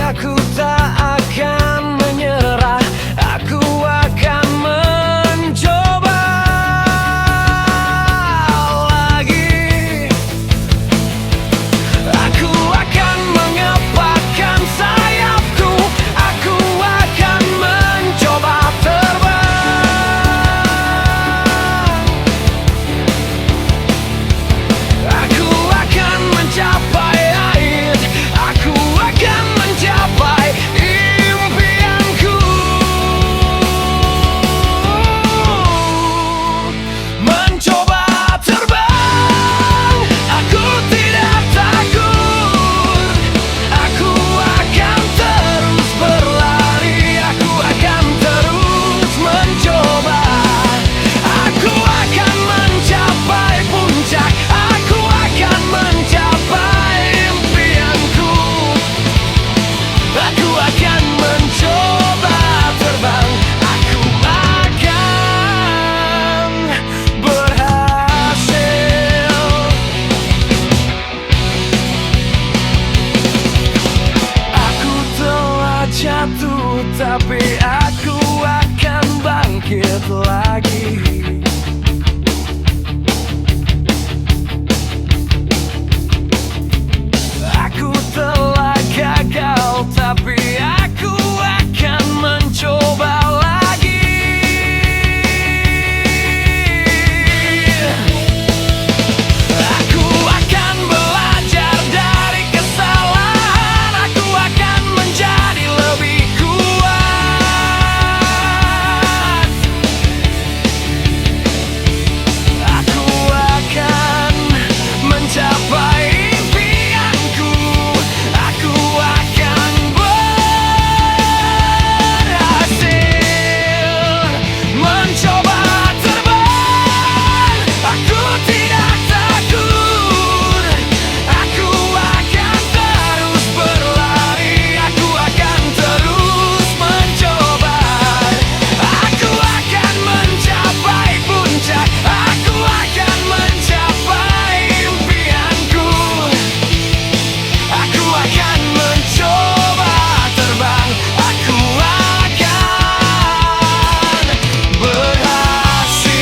Aku tak akan menyerah, aku akan mencoba lagi. Aku akan mengepakkan sayapku, aku akan mencoba terbang. Aku akan mencapai air, aku akan mencapai impianku. Mencoba terbang, aku tidak takut. Aku akan terus berlari, aku akan terus mencoba. Aku akan mencapai puncak, aku akan mencapai impianku. Aku akan mencoba terbang, aku akan berhasil. Aku telah jatuh, tapi aku akan bangkit lagi. Aku telah gagal, tapi aku akan mencoba lagi. Aku akan belajar dari kesalahan, aku akan menjadi lebih kuat. Aku akan mencapai impianku, aku akan berhasil. Mencoba terbang, aku tidak takut. Aku akan terus berlari, aku akan terus mencoba. Aku akan mencapai puncak, aku akan mencapai impianku. Aku akan mencoba terbang, aku akan berhasil.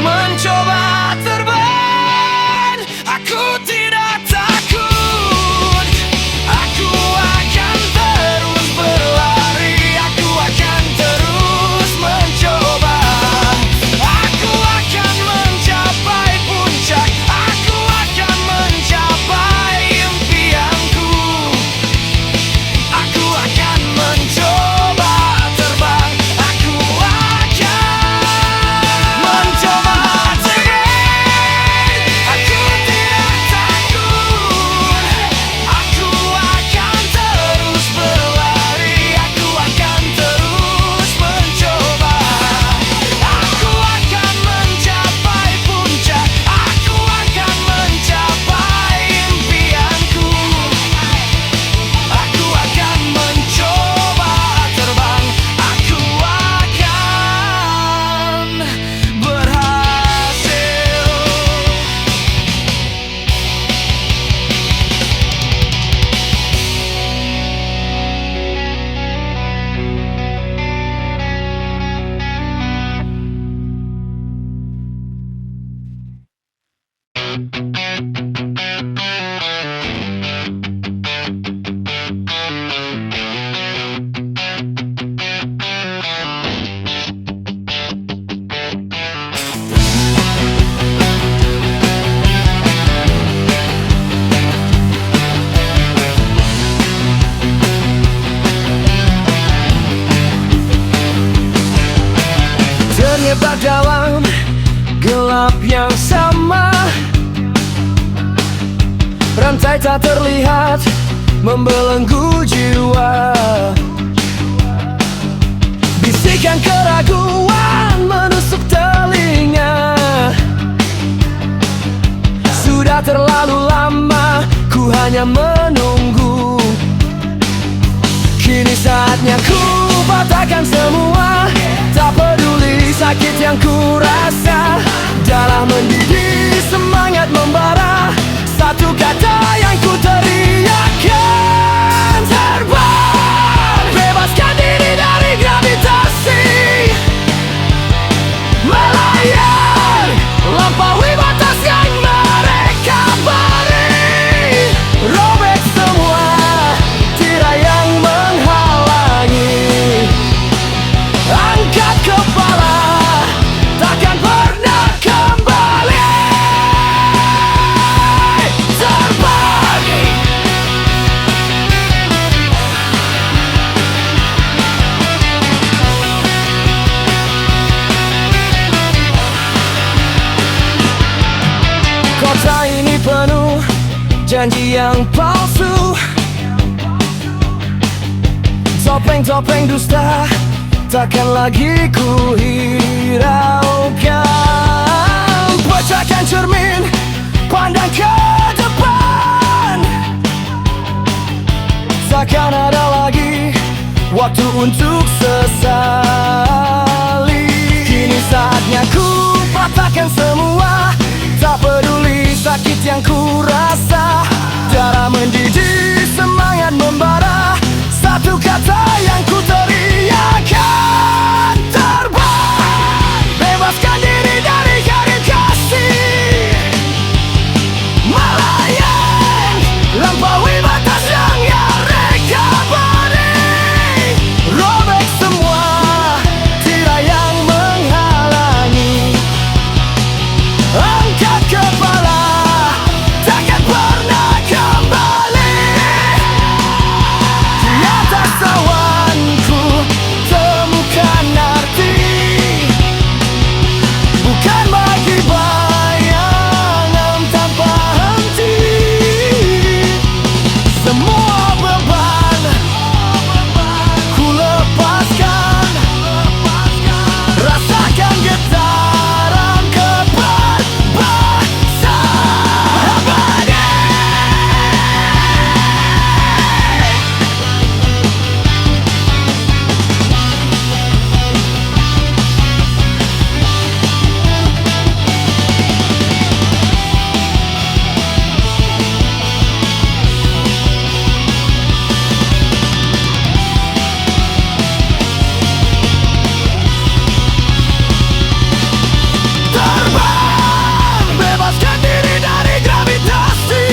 Mencoba terbang, aku tidak takut. Aku akan terus berlari, aku akan terus mencoba. Aku akan mencapai puncak, aku akan mencapai impianku. Aku akan mencoba terbang, aku akan mencoba terbang. Aku tidak takut. Aku akan terus berlari, aku akan terus mencoba. Aku akan mencapai puncak, aku akan mencapai impianku. Aku akan mencoba terbang, aku akan berhasil. Terjebak dalam gelap yang sama, rantai tak terlihat membelenggu jiwa. Bisikan keraguan menusuk telinga. Sudah terlalu lama ku hanya menunggu. Kini saatnya ku patahkan semua, tak peduli sakit yang ku rasa. Darah mendidih, semangat membara, satu kata yang ku teriakkan: terbang, bebaskan diri dari gravitasi, melayang, lampaui batas yang mereka beri. Robek semua tirai yang menghalangi, angkat kepala, takkan pernah kembali. Terbang, kota ini penuh janji yang palsu, topeng-topeng dusta takkan lagi ku hiraukan. Pecahkan cermin, pandang ke depan, takkan ada lagi waktu untuk sesali. Kini saatnya ku patahkan semua, tak peduli sakit yang ku rasa. Darah mendidih, semangat membara, satu kata yang ku teriakkan: terbang, bebaskan diri dari karir kasih, melayang, lampaui batas yang mereka beri. Robek semua tirai yang menghalangi, angkat kepala, takkan pernah kembali. Di atas awanku temukan arti, bukan bagi bayangan tanpa henti. Semua beban ku lepaskan, rasakan getaran kebebasan. Terbang, bebaskan diri dari gravitasi,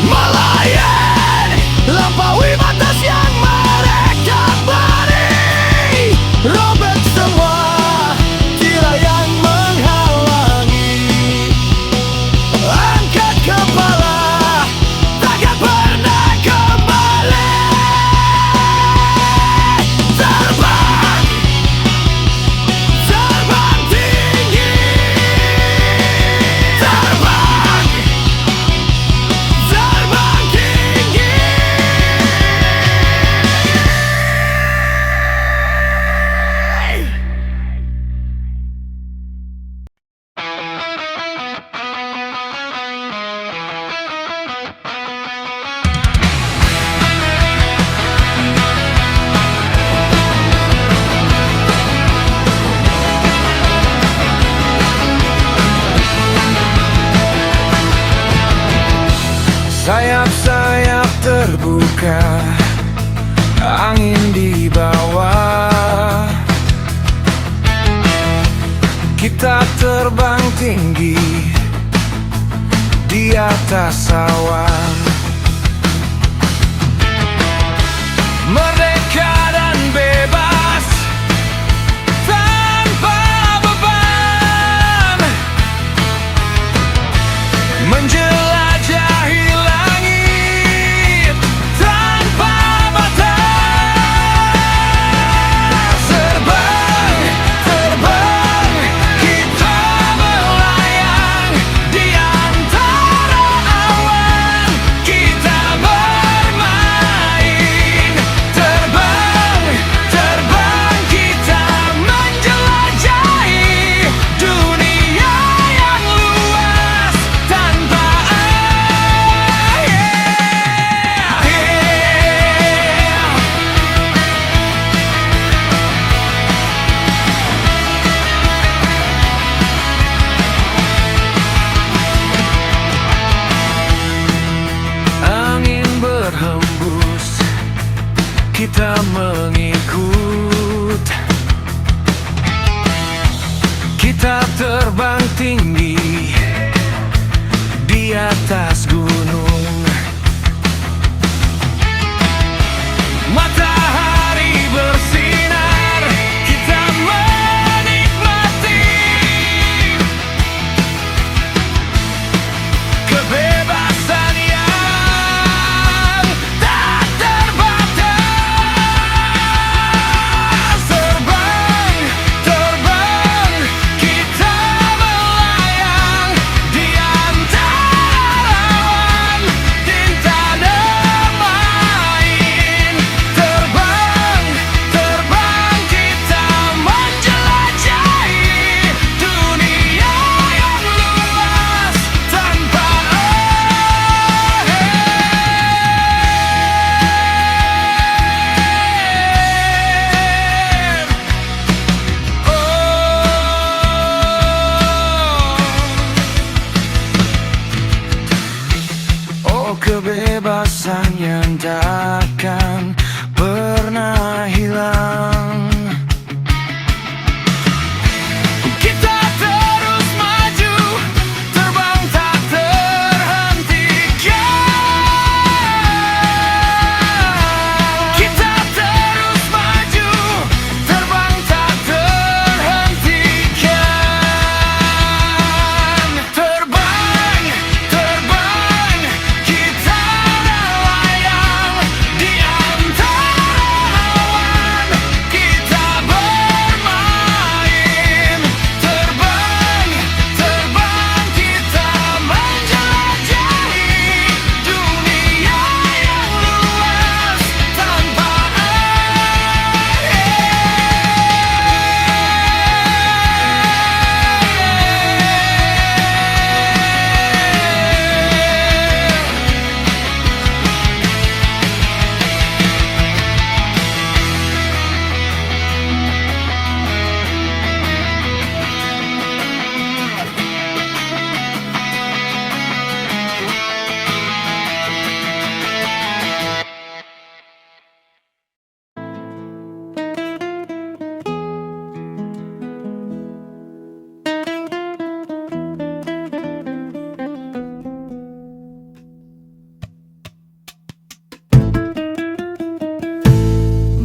melayang, lampaui batas yang mereka beri. Robek semua tirai yang menghalangi, angkat kepala, takkan pernah kembali. Terbang, terbang tinggi, terbang, terbang tinggi. Sayap-sayap terbuka, angin di bawah, kita terbang tinggi di atas awan. Merdeka dan bebas tanpa beban, menjelajahi langit tanpa batas. Terbang, terbang, kita melayang di antara awan, kita bermain. Terbang, mengikut. Kita terbang tinggi di atas gunung. Matahari bersinar, kita menikmati kebebasan yang tak terbatas. Terbang, terbang, kita melayang di antara awan tinta main. Terbang, terbang, kita menjelajahi dunia yang luas tanpa akhir. Oh, kebebasan yang takkan pernah hilang. Kita terus maju, terbang tak terhentikan. Kita terus maju, terbang tak terhentikan. Terbang, terbang, kita melayang di antara awan, kita bermain. Terbang, terbang, kita menjelajahi dunia yang luas tanpa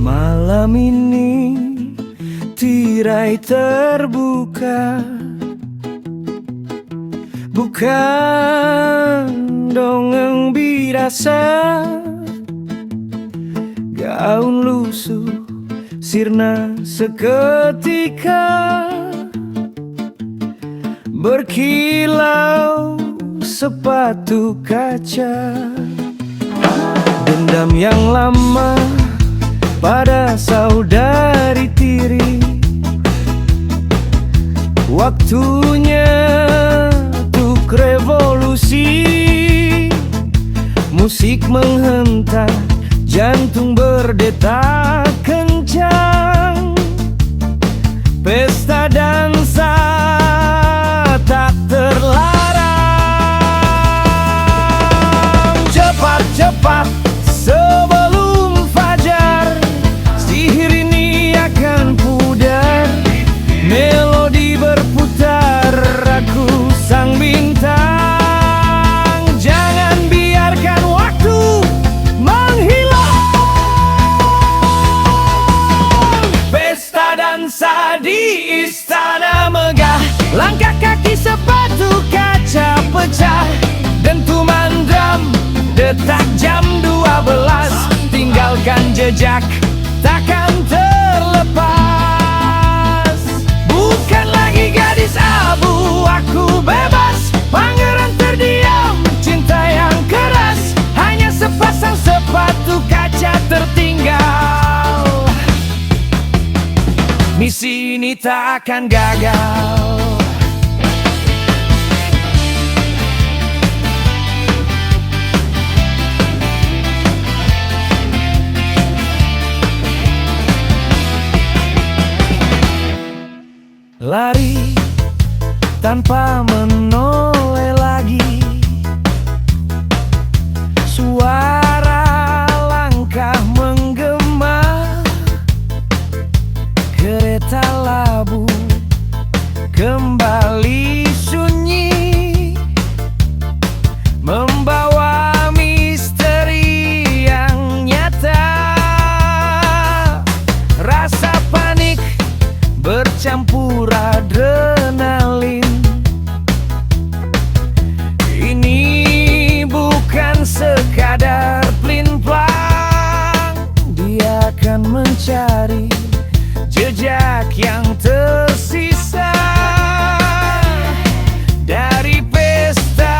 Malam ini tirai terbuka, bukan dongeng biasa. Gaun lusuh sirna seketika, berkilau sepatu kaca. Dendam yang lama pada saudari tiri, waktunya untuk revolusi. Musik menghentak, jantung berdetak kencang. Pesta dansa tak terlarang. Cepat-cepat sebelum fajar, sihir ini akan pudar. Melodi berputar, aku sang bintang. Jangan biarkan waktu menghilang. Pesta dansa di istana megah, langkah kaki sepatu kaca pecah. Dentuman drum, detak jam 12, tinggalkan jejak takkan terlepas. Bukan lagi gadis abu, aku bebas, pangeran terdiam, cinta yang keras. Hanya sepasang sepatu kaca tertinggal. Misi ini tak akan gagal. Lari tanpa menoleh lagi, suara langkah menggema. cari jejak yang tersisa dari pesta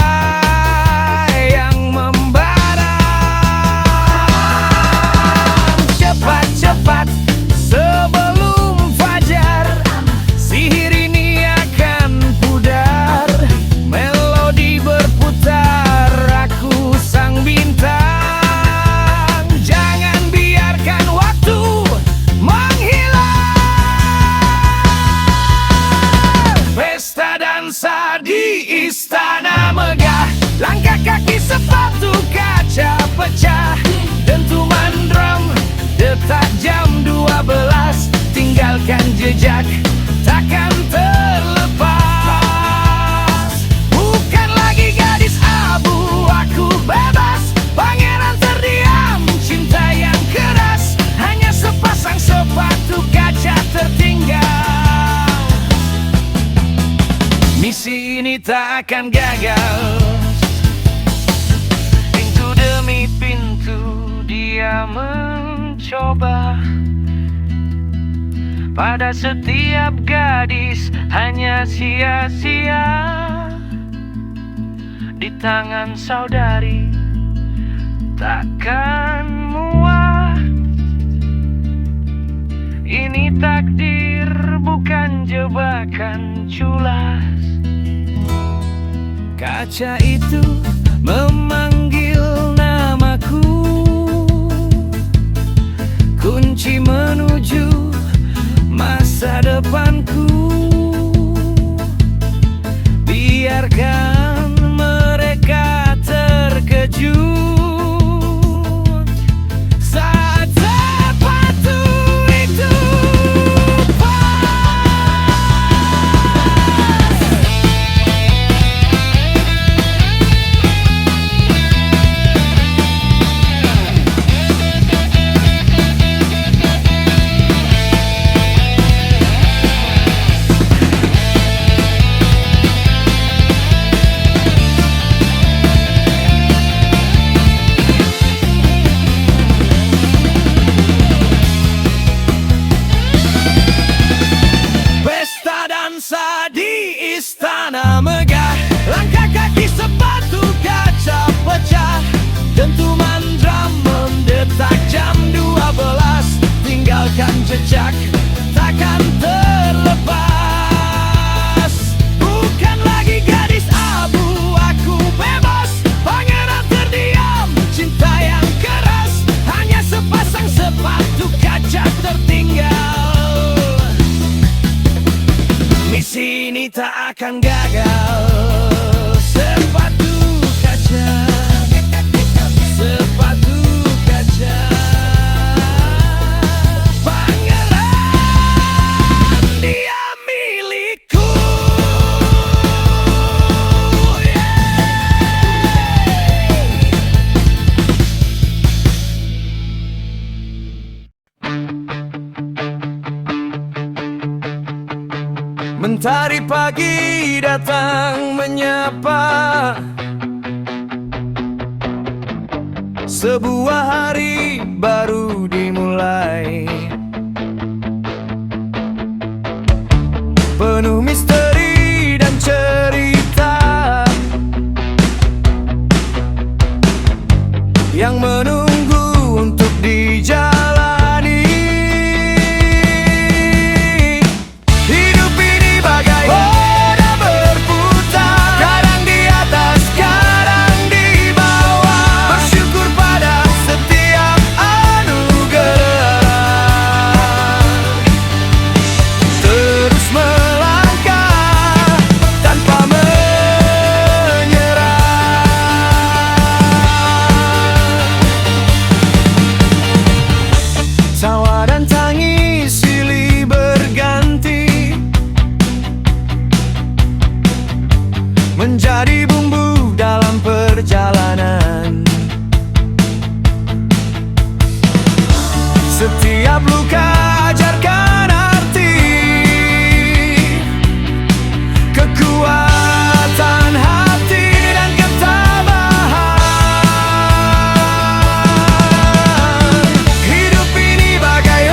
yang membara. Cepat-cepat sebelum fajar, sihir ini akan pudar. Melodi berputar, aku sang bintang. Jangan biarkan waktu menghilang. Pesta dansa di istana megah, langkah kaki sepatu kaca pecah, dentuman drum detak jam 12. Tinggalkan jejak, takkan terlepas. Bukan lagi gadis abu, aku bebas. Pangeran terdiam, cinta yang keras. Hanya sepasang sepatu kaca tertinggal. Misi ini tak akan gagal. Pintu demi pintu dia mencoba. Pada setiap gadis hanya sia-sia. Di tangan saudari takkan muak. Ini takdir, bukan jebakan culas. Kaca itu memanggil namaku, kunci menuju masa depanku. Biarkan mereka terkejut saat sepatu itu pas. Pesta dansa di istana megah, langkah kaki sepatu kaca pecah, dentuman drum mendetak jam 12. Tinggalkan jejak, takkan terlepas. Bukan lagi gadis abu, aku bebas. Pangeran terdiam, cinta yang keras. Hanya sepasang sepatu kaca tertinggal. Misi ini tak akan gagal. Sepatu kaca, sepatu kaca. Pangeran dia milikku. Mentari pagi datang menyapa, sebuah hari baru dimulai. Penuh misteri dan cerita yang menunggu untuk dijalani. Hidup ini bagai roda berputar, kadang di atas, kadang di bawah. Bersyukur pada setiap anugerah, terus melangkah tanpa menyerah. Tawa dan tangis silih berganti, menjadi bumbu dalam perjalanan. Setiap luka ajarkan arti, kekuatan hati dan ketabahan. Hidup ini bagai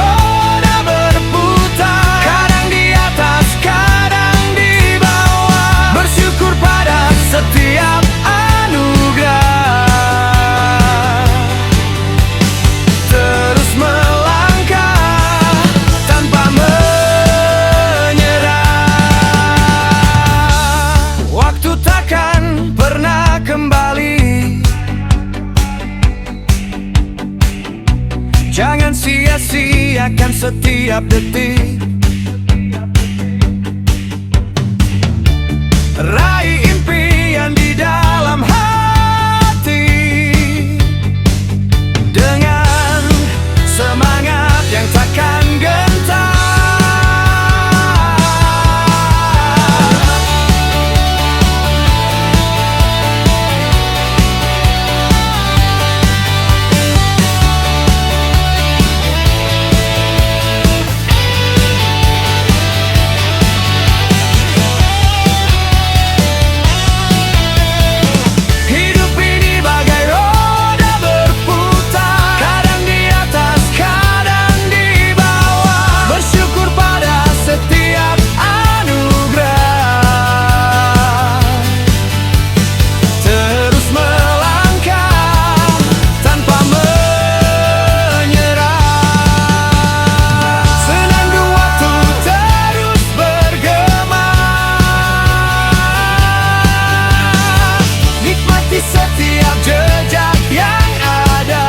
Jangan sia-siakan setiap detik. Raih impian di dalam hati dengan semangat yang takkan gentar. Setiap jejak yang ada.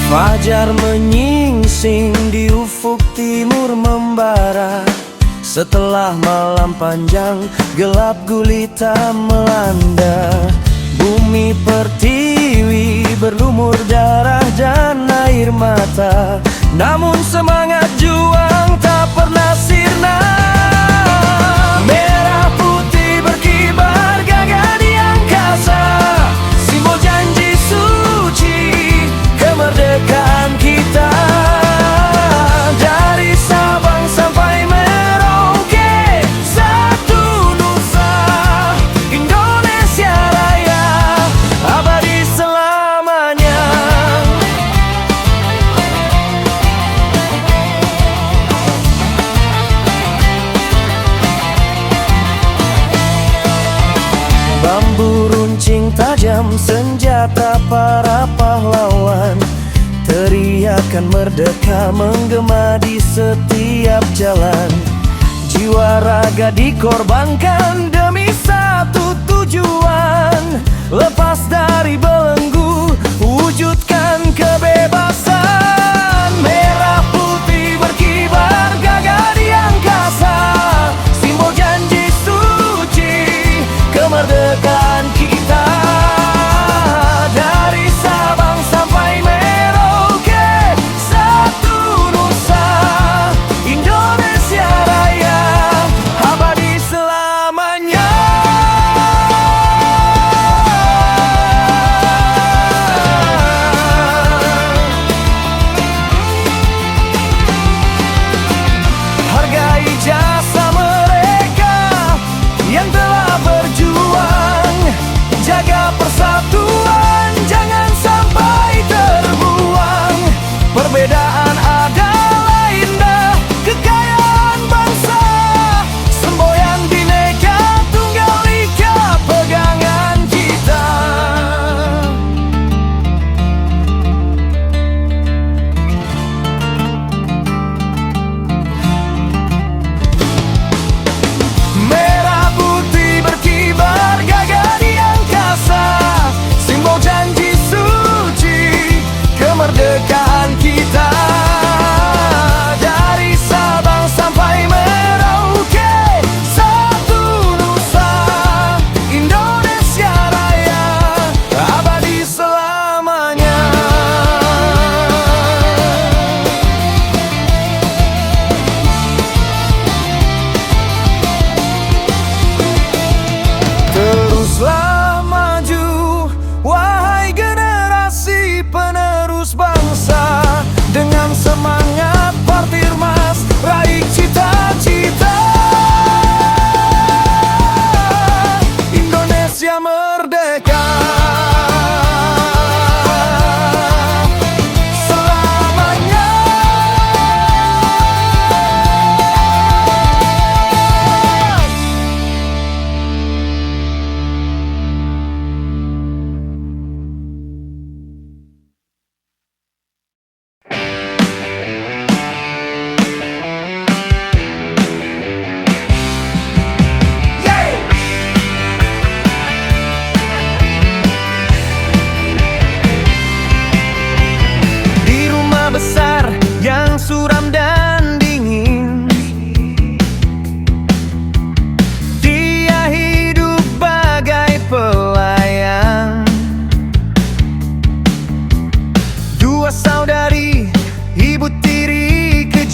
Fajar menyingsing di ufuk timur membara. Setelah malam panjang gelap gulita melanda. Bumi pertiwi berlumur darah dan air mata. Namun semangat juang tak pernah sirna. Merah putih berkibar gagah di angkasa. Simbol janji suci kemerdekaan kita. Dari Sabang sampai Merauke, satu nusa Indonesia Raya, abadi selamanya. Bambu runcing tajam, senjata para pahlawan. Teriakan merdeka menggema di setiap jalan. Jiwa raga dikorbankan demi satu tujuan. Lepas dari belenggu, wujudkan kebebasan. Merah putih berkibar gagah di angkasa. Simbol janji suci kemerdekaan kita. Dari Sabang sampai Merauke, satu nusa Indonesia Raya, abadi selamanya.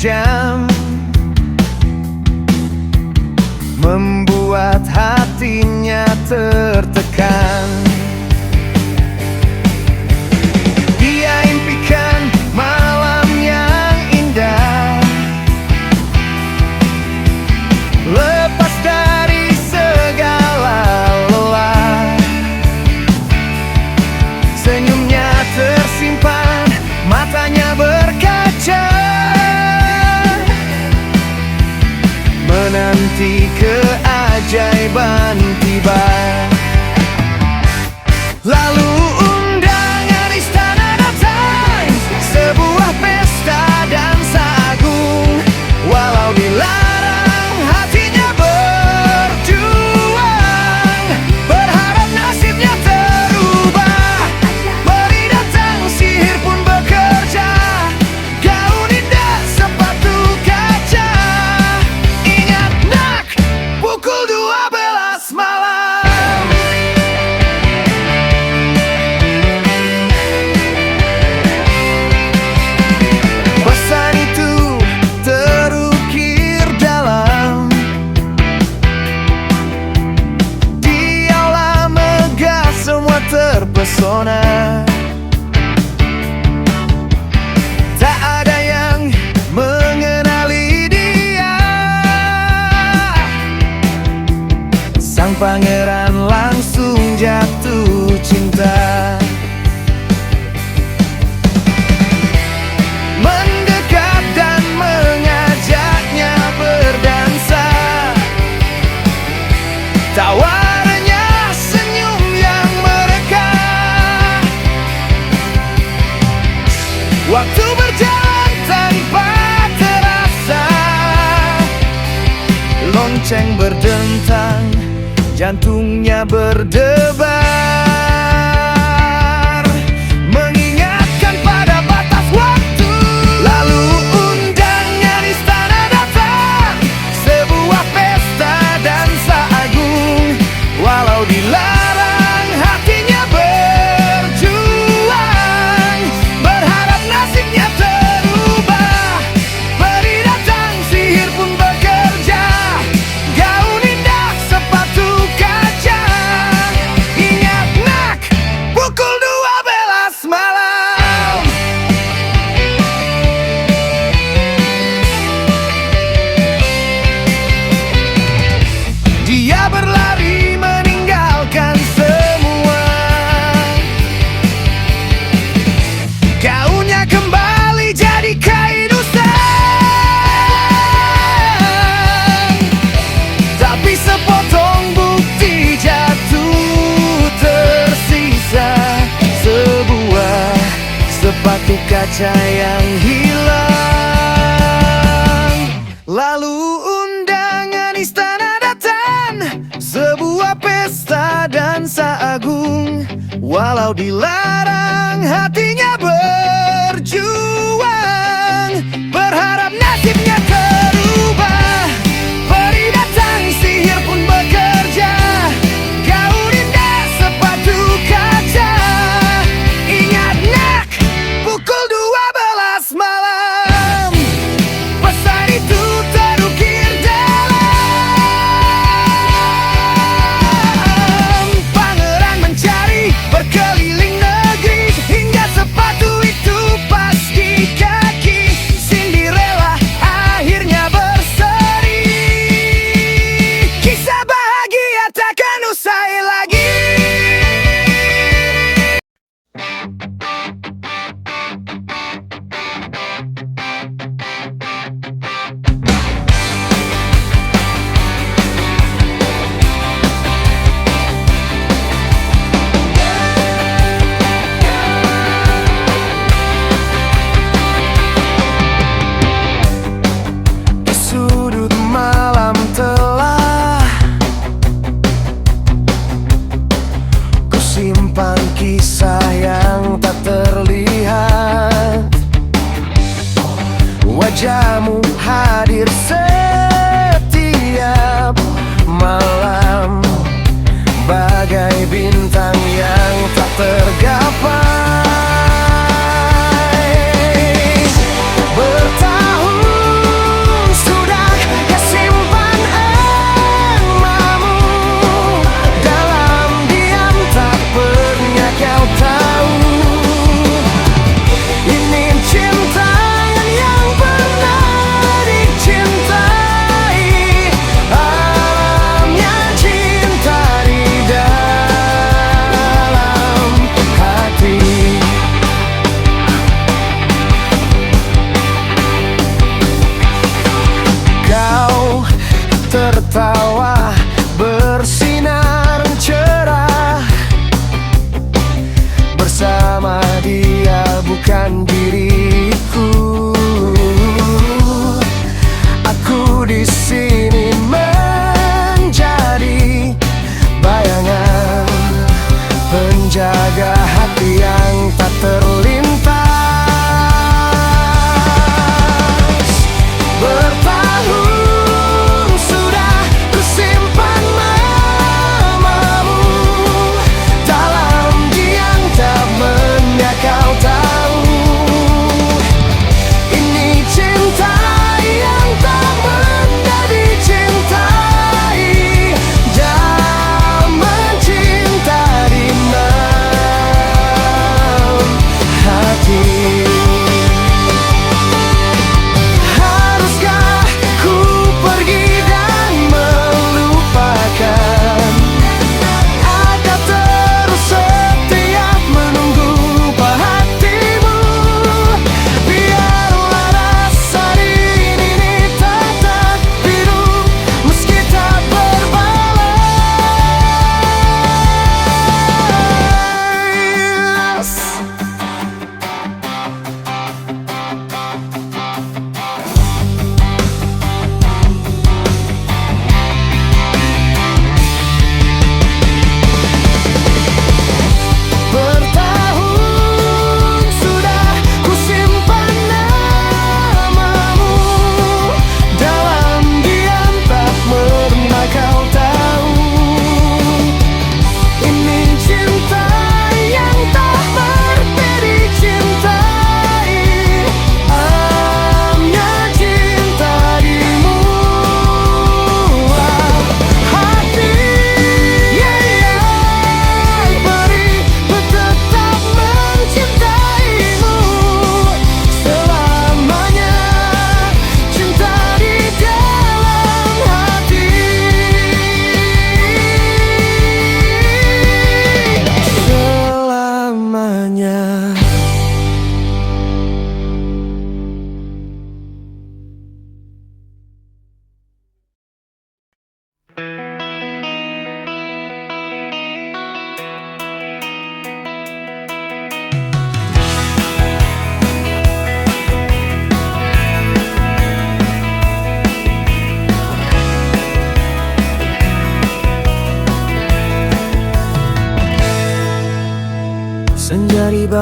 tajam, membuat hatinya tertekan. Dia impikan malam yang indah, lepas dari segala lelah. Senyumnya tersimpan, matanya berkaca, menanti keajaiban tiba. Lalu undangan istana datang, sebuah pesta dansa agung. Walau dilarang, hatinya berjuang, berharap nasibnya terubah. Peri datang, sihir pun bekerja, gaun indah, sepatu kaca. Ingat nak, pukul 12 malam. Pesan itu terukir dalam, dialah megah, semua terpesona. Tak ada yang mengenali dia. Sang pangeran langsung jatuh cinta, mendekat dan mengajaknya berdansa. Tawarnya senyum yang mereka. Waktu berjalan tanpa terasa, lonceng berdentang, jantungnya berdebar, mengingatkan pada batas waktu. Lalu undangan istana datang, sebuah pesta dansa agung. Walau dilarang, hatinya berjuang, berharap nasibnya terubah. Peri datang, sihir pun bekerja, gaun indah, sepatu kaca. Ingat nak, pukul 12 malam. Dia berlari meninggalkan semua, gaunnya kembali jadi kain usang. Tapi sepotong bukti jatuh tersisa, sebuah sepatu kaca yang hilang. Lalu undangan istana datang, sebuah pesta dansa agung. Walau dilarang, hatinya berjuang, berharap nasibnya terubah. Peri datang, sihir pun bekerja, gaun indah, sepatu kaca. Ingat nak, pukul 12 malam. Pesan itu terukir dalam. Pangeran mencari berkeliling negeri, hingga sepatu itu pas di kaki. Cinderella akhirnya berseri, kisah bahagia takkan usai lagi. Di sudut malam telah kusimpan kisah yang tak terlihat. Wajahmu hadir setiap malam, bagai bintang yang tak tergapai. Bertahun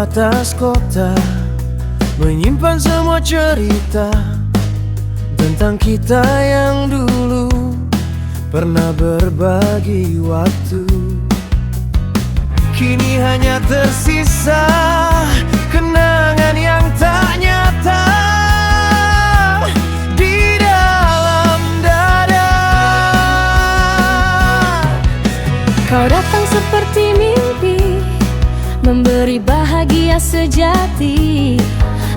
batas kota, menyimpan semua cerita tentang kita yang dulu pernah berbagi waktu. Kini hanya tersisa kenangan yang tak nyata di dalam dada. Kau datang seperti mimpi, memberi bahagia sejati,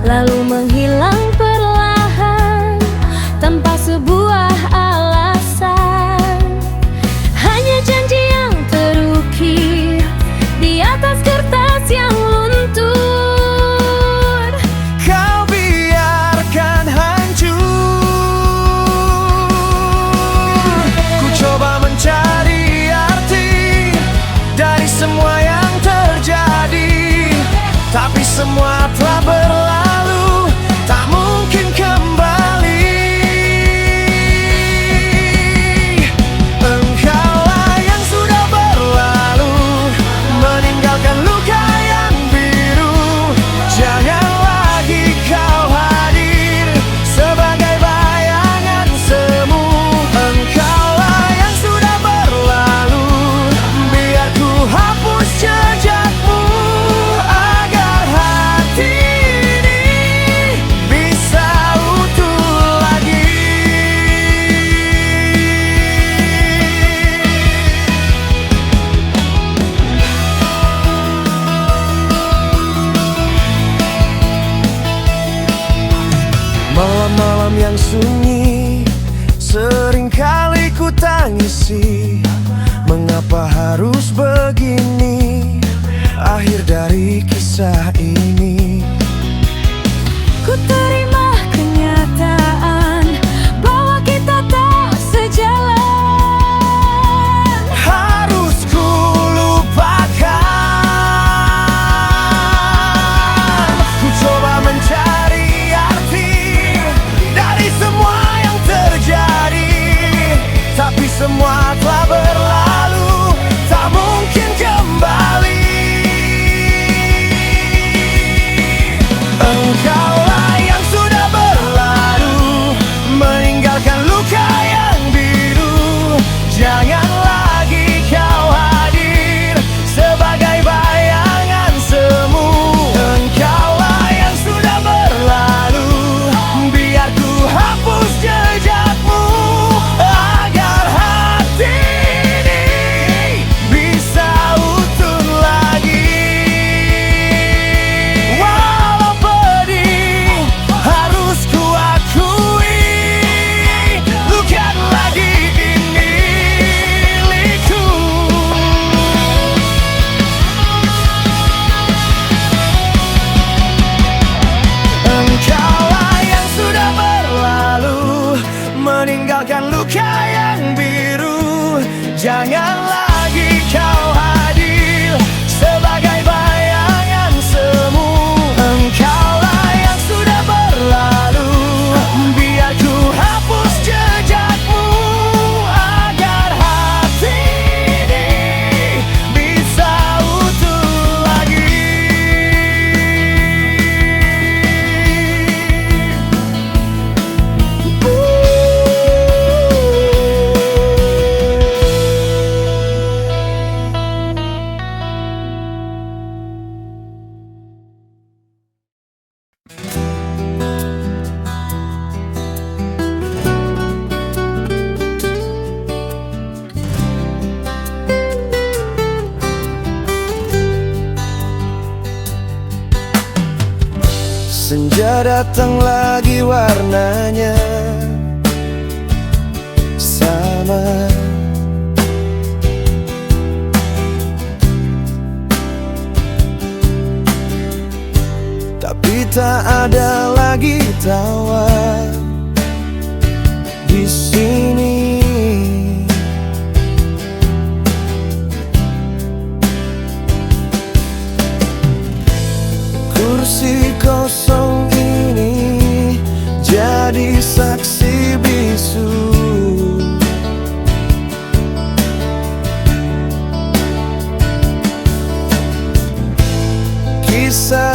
lalu menghilang perlahan tanpa sebuah alasan. Hanya janji yang terukir di atas kertas yang luntur, kau biarkan hancur. Ku coba mencari arti dari semua yang terjadi, tapi semua telah berlalu, tak mungkin kembali. Engkaulah yang sudah berlalu, meninggalkan luka yang biru. Jangan lagi kau hadir sebagai bayangan semu. Engkaulah yang sudah berlalu, biar ku hapus jejakmu, agar hati ini bisa utuh lagi. Malam-malam yang sunyi seringkali ku tangisi. Mengapa harus begini akhir dari kisah ini? ku terima kenyataan bahwa kita tak sejalan. Harus ku lupakan. Ku coba mencari arti dari semua yang terjadi, tapi semua telah berlalu, tak mungkin kembali. Engkaulah yang sudah berlalu, meninggalkan luka yang biru. Jangan lagi kau hadir sebagai bayangan semu. Engkaulah yang sudah berlalu, biar ku hapus jejakmu, agar hati ini bisa utuh lagi. Walau pedih harus ku akui, bukan lagi ini milikku. Engkaulah yang sudah berlalu, meninggalkan luka yang biru. Jangan lagi kau hadir sebagai bayangan semu. Engkaulah yang sudah berlalu, biar ku hapus jejakmu, agar hati ini bisa utuh lagi. Senja datang lagi, warnanya sama. Tapi tak ada lagi tawa di sini. Kursi kosong ini jadi saksi bisu. Kisah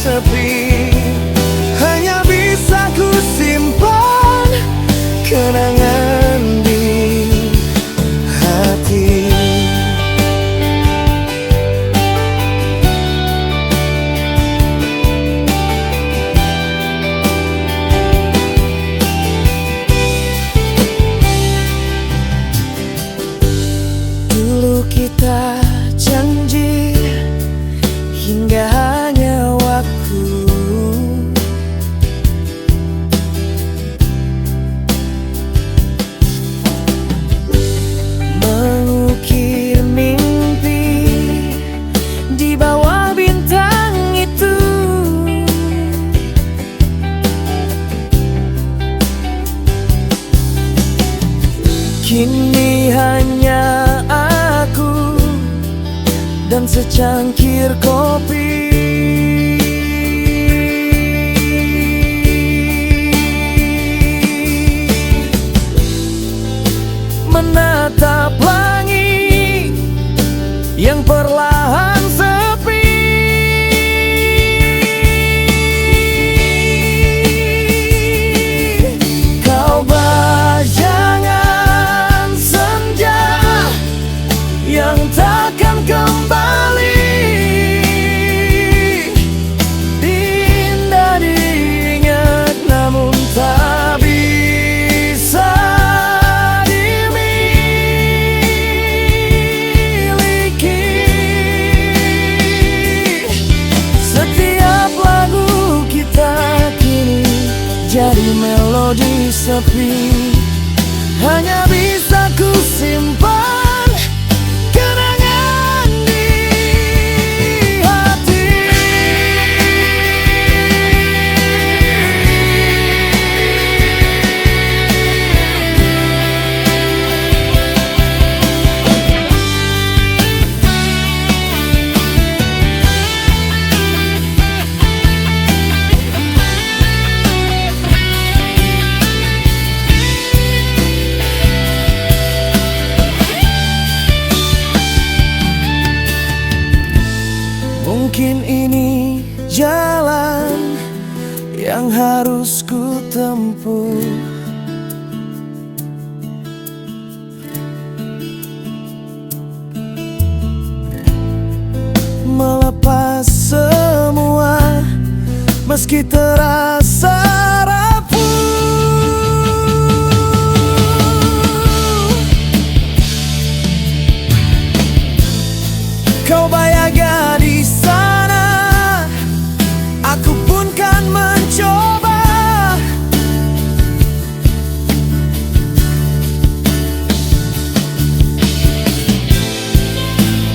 sepi. Hanya bisa ku simpan kenangan di hati. Dulu kita janji hingga hanya waktu, mengukir mimpi di bawah bintang itu. Kini hanya aku dan secangkir kopi, menatap langit yang perlahan sepi. Kau bayangan senja yang takkan kembali, indah diingat namun tak bisa dimiliki. Setiap lagu kita kini jadi melodi sepi. Hanya bisa ku simpan kenangan di hati. Mungkin ini jalan yang harus ku tempuh. Melepas semua meski terasa rapuh. Kau bayangkan di sana, aku pun kan mencoba.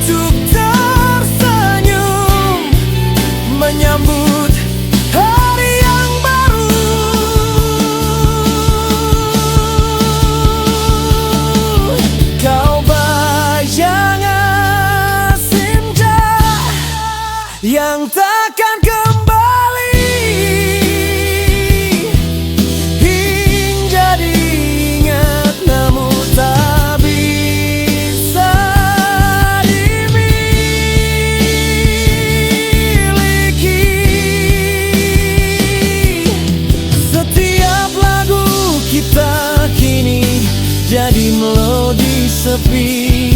Untuk tersenyum menyambut hari yang baru. Kau bayangan senja yang takkan kembali, hingga diingat namun tak bisa dimiliki. Setiap lagu kita kini jadi melodi sepi.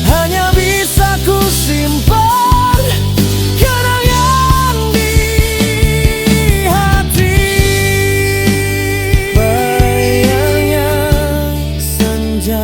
Hanya bisa ku simpan kenangan di hati. Bayangan senja